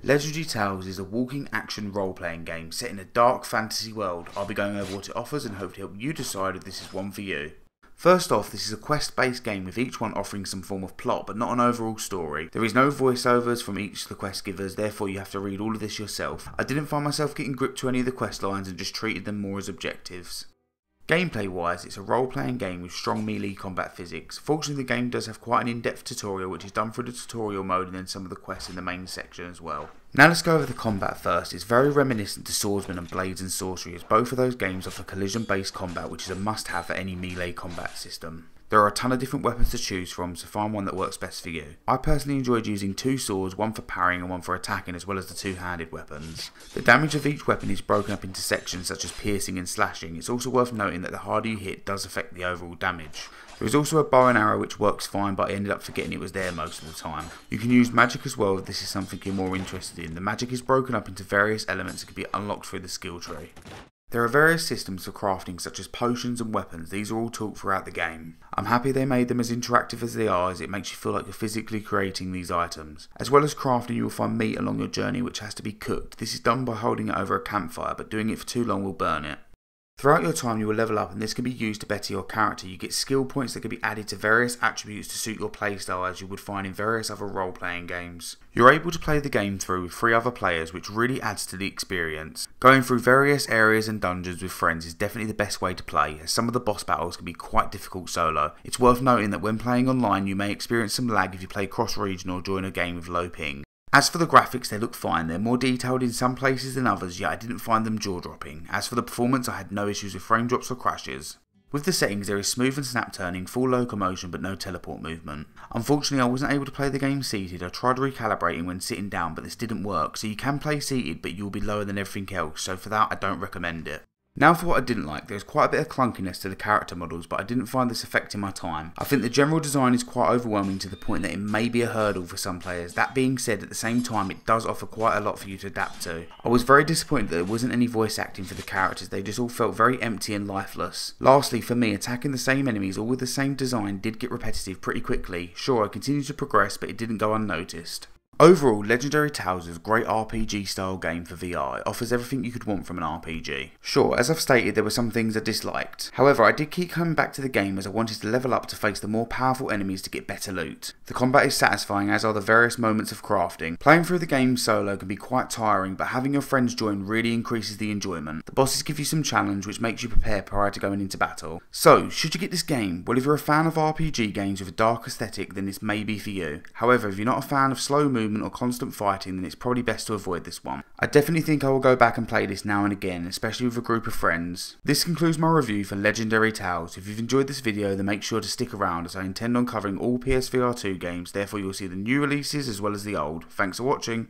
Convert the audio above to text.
Legendary Tales is a walking action role-playing game set in a dark fantasy world. I'll be going over what it offers and hope to help you decide if this is one for you. First off, this is a quest-based game with each one offering some form of plot but not an overall story. There is no voiceovers from each of the quest givers, therefore you have to read all of this yourself. I didn't find myself getting gripped to any of the quest lines and just treated them more as objectives. Gameplay wise, it's a role-playing game with strong melee combat physics. Fortunately, the game does have quite an in-depth tutorial which is done through the tutorial mode and then some of the quests in the main section as well. Now let's go over the combat first. It's very reminiscent to Swordsman and Blades and Sorcery, as both of those games offer collision based combat which is a must have for any melee combat system. There are a ton of different weapons to choose from, so find one that works best for you. I personally enjoyed using two swords, one for parrying and one for attacking, as well as the two-handed weapons. The damage of each weapon is broken up into sections such as piercing and slashing. It's also worth noting that the harder you hit does affect the overall damage. There is also a bow and arrow which works fine, but I ended up forgetting it was there most of the time. You can use magic as well if this is something you're more interested in. The magic is broken up into various elements that can be unlocked through the skill tree. There are various systems for crafting such as potions and weapons. These are all taught throughout the game. I'm happy they made them as interactive as they are, as it makes you feel like you're physically creating these items. As well as crafting, you will find meat along your journey which has to be cooked. This is done by holding it over a campfire, but doing it for too long will burn it. Throughout your time you will level up, and this can be used to better your character. You get skill points that can be added to various attributes to suit your playstyle, as you would find in various other role-playing games. You're able to play the game through with 3 other players, which really adds to the experience. Going through various areas and dungeons with friends is definitely the best way to play, as some of the boss battles can be quite difficult solo. It's worth noting that when playing online you may experience some lag if you play cross-region or join a game with low ping. As for the graphics, they look fine. They're more detailed in some places than others, yet I didn't find them jaw-dropping. As for the performance, I had no issues with frame drops or crashes. With the settings, there is smooth and snap turning, full locomotion but no teleport movement. Unfortunately, I wasn't able to play the game seated. I tried recalibrating when sitting down, but this didn't work. So you can play seated, but you'll be lower than everything else, so for that I don't recommend it. Now for what I didn't like, there's quite a bit of clunkiness to the character models, but I didn't find this affecting my time. I think the general design is quite overwhelming to the point that it may be a hurdle for some players. That being said, at the same time it does offer quite a lot for you to adapt to. I was very disappointed that there wasn't any voice acting for the characters, they just all felt very empty and lifeless. Lastly, for me, attacking the same enemies all with the same design did get repetitive pretty quickly. Sure, I continued to progress, but it didn't go unnoticed. Overall, Legendary Tales is a great RPG style game for VR. It offers everything you could want from an RPG. Sure, as I've stated, there were some things I disliked. However, I did keep coming back to the game as I wanted to level up to face the more powerful enemies to get better loot. The combat is satisfying, as are the various moments of crafting. Playing through the game solo can be quite tiring, but having your friends join really increases the enjoyment. The bosses give you some challenge which makes you prepare prior to going into battle. So, should you get this game? Well, if you're a fan of RPG games with a dark aesthetic, then this may be for you. However, if you're not a fan of slow movement or constant fighting, then it's probably best to avoid this one. I definitely think I will go back and play this now and again, especially with a group of friends. This concludes my review for Legendary Tales. If you've enjoyed this video, then make sure to stick around, as I intend on covering all PSVR2 games, therefore you'll see the new releases as well as the old. Thanks for watching.